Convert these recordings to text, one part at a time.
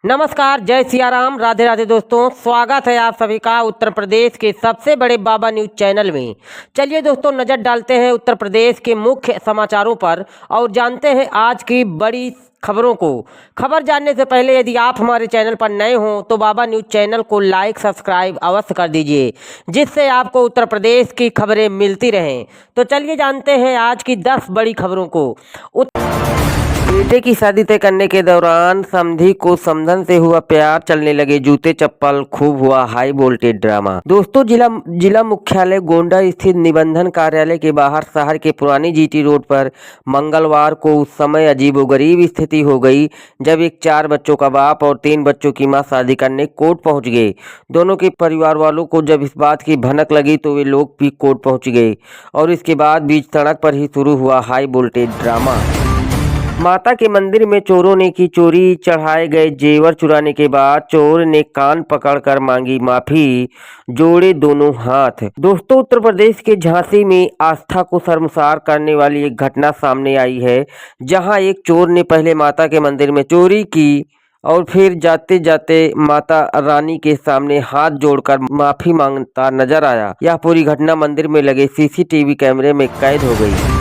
नमस्कार, जय सिया राम, राधे राधे दोस्तों। स्वागत है आप सभी का उत्तर प्रदेश के सबसे बड़े बाबा न्यूज चैनल में। चलिए दोस्तों, नज़र डालते हैं उत्तर प्रदेश के मुख्य समाचारों पर और जानते हैं आज की बड़ी खबरों को। खबर जानने से पहले यदि आप हमारे चैनल पर नए हों तो बाबा न्यूज चैनल को लाइक सब्सक्राइब अवश्य कर दीजिए, जिससे आपको उत्तर प्रदेश की खबरें मिलती रहें। तो चलिए जानते हैं आज की 10 बड़ी खबरों को। बेटे की शादी तय करने के दौरान समधी को समधन से हुआ प्यार, चलने लगे जूते चप्पल, खूब हुआ हाई वोल्टेज ड्रामा। दोस्तों, जिला मुख्यालय गोंडा स्थित निबंधन कार्यालय के बाहर शहर के पुरानी जीटी रोड पर मंगलवार को उस समय अजीबोगरीब स्थिति हो गई जब एक 4 बच्चों का बाप और 3 बच्चों की मां शादी करने कोर्ट पहुंच गए। दोनों के परिवार वालों को जब इस बात की भनक लगी तो वे लोग भी कोर्ट पहुंच गए और इसके बाद बीच सड़क पर ही शुरू हुआ हाई वोल्टेज ड्रामा। माता के मंदिर में चोरों ने की चोरी, चढ़ाए गए जेवर चुराने के बाद चोर ने कान पकड़कर मांगी माफी, जोड़े दोनों हाथ। दोस्तों, उत्तर प्रदेश के झांसी में आस्था को शर्मसार करने वाली एक घटना सामने आई है, जहां एक चोर ने पहले माता के मंदिर में चोरी की और फिर जाते जाते माता रानी के सामने हाथ जोड़कर माफी मांगता नजर आया। यह पूरी घटना मंदिर में लगे सीसीटीवी कैमरे में कैद हो गई।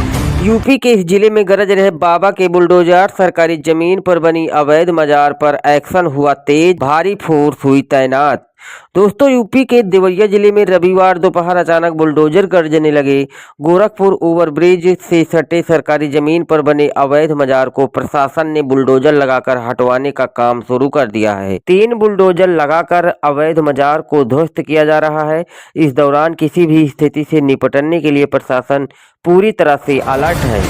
यूपी के इस जिले में गरज रहे बाबा के बुलडोजर, सरकारी जमीन पर बनी अवैध मजार पर एक्शन हुआ तेज, भारी फोर्स हुई तैनात। दोस्तों, यूपी के देवरिया जिले में रविवार दोपहर अचानक बुलडोजर गरजने लगे। गोरखपुर ओवरब्रिज से सटे सरकारी जमीन पर बने अवैध मजार को प्रशासन ने बुलडोजर लगाकर हटवाने का काम शुरू कर दिया है। 3 बुलडोजर लगाकर अवैध मजार को ध्वस्त किया जा रहा है। इस दौरान किसी भी स्थिति से निपटने के लिए प्रशासन पूरी तरह से अलर्ट है।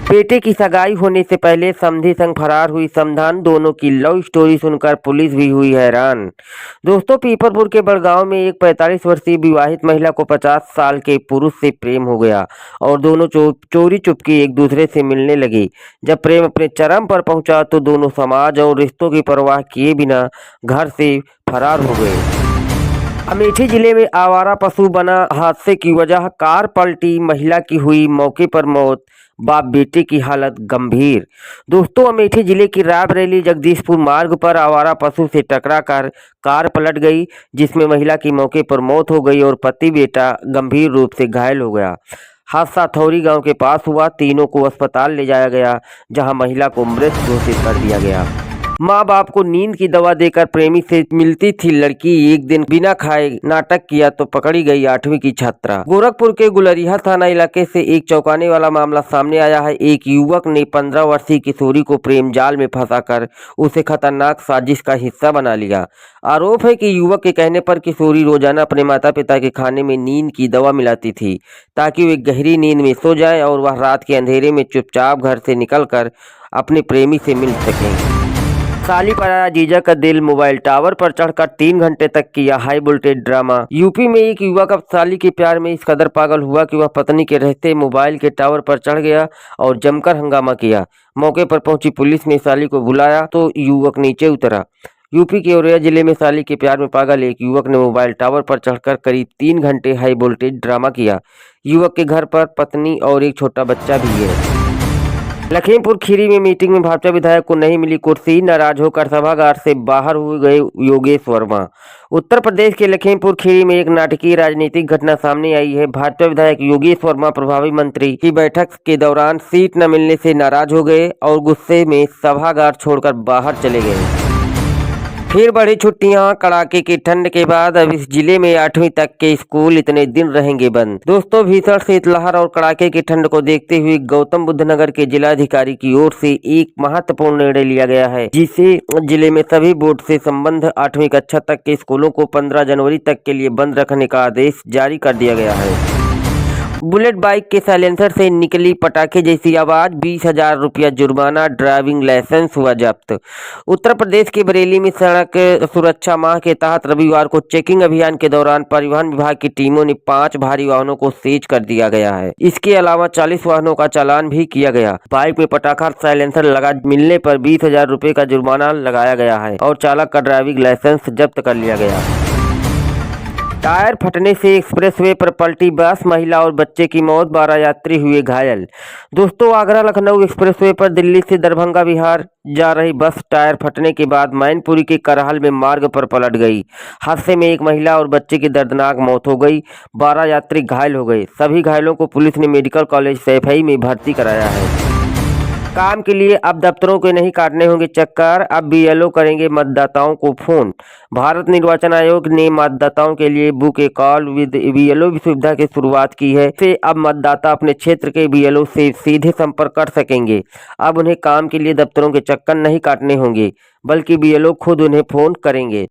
बेटे की सगाई होने से पहले समधी संग फरार हुई समधन, दोनों की लव स्टोरी सुनकर पुलिस भी हुई हैरान। दोस्तों, पीपरपुर के बड़गांव में एक 45 वर्षीय विवाहित महिला को 50 साल के पुरुष से प्रेम हो गया और दोनों चोरी चुपके एक दूसरे से मिलने लगे। जब प्रेम अपने चरम पर पहुंचा तो दोनों समाज और रिश्तों की परवाह किए बिना घर से फरार हो गए। अमेठी जिले में आवारा पशु बना हादसे की वजह कार पलटी, महिला की हुई मौके पर मौत, बाप बेटे की हालत गंभीर। दोस्तों, अमेठी जिले की रायबरेली जगदीशपुर मार्ग पर आवारा पशु से टकराकर कार पलट गई, जिसमें महिला की मौके पर मौत हो गई और पति बेटा गंभीर रूप से घायल हो गया। हादसा थौरी गांव के पास हुआ। तीनों को अस्पताल ले जाया गया, जहां महिला को मृत घोषित कर दिया गया। माँ बाप को नींद की दवा देकर प्रेमी से मिलती थी लड़की, एक दिन बिना खाए नाटक किया तो पकड़ी गई 8वीं की छात्रा। गोरखपुर के गुलरिया थाना इलाके से एक चौंकाने वाला मामला सामने आया है। एक युवक ने 15 वर्षीय किशोरी को प्रेम जाल में फंसाकर उसे खतरनाक साजिश का हिस्सा बना लिया। आरोप है कि युवक के कहने पर किशोरी रोजाना अपने माता पिता के खाने में नींद की दवा मिलाती थी ताकि वे गहरी नींद में सो जाएं और वह रात के अंधेरे में चुपचाप घर से निकलकर अपने प्रेमी से मिल सकें। साली पर आया जीजा का दिल, मोबाइल टावर पर चढ़कर 3 घंटे तक किया हाई वोल्टेज ड्रामा। यूपी में एक युवक अब साली के प्यार में इस कदर पागल हुआ कि वह पत्नी के रहते मोबाइल के टावर पर चढ़ गया और जमकर हंगामा किया। मौके पर पहुंची पुलिस ने साली को बुलाया तो युवक नीचे उतरा। यूपी के औरैया जिले में साली के प्यार में पागल एक युवक ने मोबाइल टावर पर चढ़कर करीब 3 घंटे हाई वोल्टेज ड्रामा किया। युवक के घर पर पत्नी और एक छोटा बच्चा भी है। लखीमपुर खीरी में मीटिंग में भाजपा विधायक को नहीं मिली कुर्सी, नाराज होकर सभागार से बाहर हो गए योगेश वर्मा। उत्तर प्रदेश के लखीमपुर खीरी में एक नाटकीय राजनीतिक घटना सामने आई है। भाजपा विधायक योगेश वर्मा प्रभारी मंत्री की बैठक के दौरान सीट न मिलने से नाराज हो गए और गुस्से में सभागार छोड़कर बाहर चले गए। फिर बड़ी छुट्टियां, कड़ाके की ठंड के बाद अब इस जिले में 8वीं तक के स्कूल इतने दिन रहेंगे बंद। दोस्तों, भीषण शीतलहर और कड़ाके की ठंड को देखते हुए गौतम बुद्ध नगर के जिलाधिकारी की ओर से एक महत्वपूर्ण निर्णय लिया गया है, जिसे जिले में सभी बोर्ड से संबद्ध 8वीं कक्षा तक के स्कूलों को 15 जनवरी तक के लिए बंद रखने का आदेश जारी कर दिया गया है। बुलेट बाइक के साइलेंसर से निकली पटाखे जैसी आवाज, 20,000 रुपया जुर्माना, ड्राइविंग लाइसेंस हुआ जब्त। उत्तर प्रदेश के बरेली में सड़क सुरक्षा माह के तहत रविवार को चेकिंग अभियान के दौरान परिवहन विभाग की टीमों ने 5 भारी वाहनों को सीज कर दिया गया है। इसके अलावा 40 वाहनों का चालान भी किया गया। बाइक में पटाखा साइलेंसर लगा मिलने पर 20,000 रुपये का जुर्माना लगाया गया है और चालक का ड्राइविंग लाइसेंस जब्त कर लिया गया। टायर फटने से एक्सप्रेसवे पर पलटी बस, महिला और बच्चे की मौत, 12 यात्री हुए घायल। दोस्तों, आगरा लखनऊ एक्सप्रेसवे पर दिल्ली से दरभंगा बिहार जा रही बस टायर फटने के बाद मैनपुरी के करहल में मार्ग पर पलट गई। हादसे में एक महिला और बच्चे की दर्दनाक मौत हो गई, 12 यात्री घायल हो गए। सभी घायलों को पुलिस ने मेडिकल कॉलेज सैफई में भर्ती कराया है। काम के लिए अब दफ्तरों के नहीं काटने होंगे चक्कर, अब बीएलओ करेंगे मतदाताओं को फोन। भारत निर्वाचन आयोग ने मतदाताओं के लिए book A call with BLO सुविधा की शुरुआत की है। से अब मतदाता अपने क्षेत्र के बीएलओ से सीधे संपर्क कर सकेंगे। अब उन्हें काम के लिए दफ्तरों के चक्कर नहीं काटने होंगे, बल्कि बीएलओ खुद उन्हें फोन करेंगे।